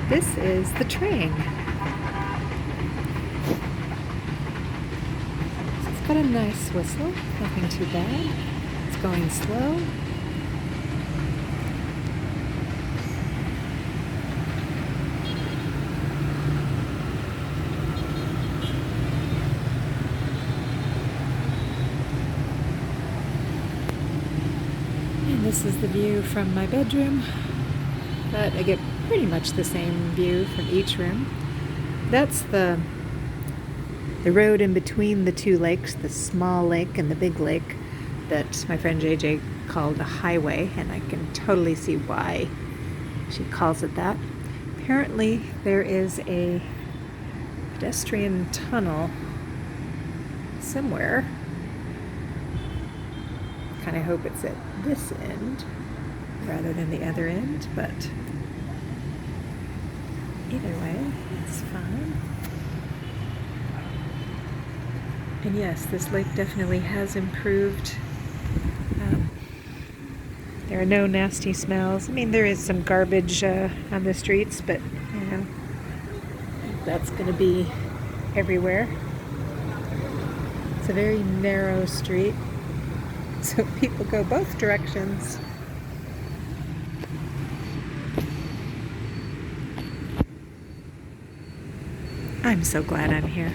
This is the train. It's got a nice whistle, nothing too bad. It's going slow. And this is the view from my bedroom, but I get pretty much the same view from each room. That's the road in between the two lakes, the small lake and the big lake, that my friend JJ called a highway, and I can totally see why she calls it that. Apparently there is a pedestrian tunnel somewhere. Kind of hope it's at this end rather than the other end, but either way, it's fine. And yes, this lake definitely has improved. There are no nasty smells. I mean, there is some garbage on the streets, but you know, that's going to be everywhere. It's a very narrow street, so people go both directions. I'm so glad I'm here.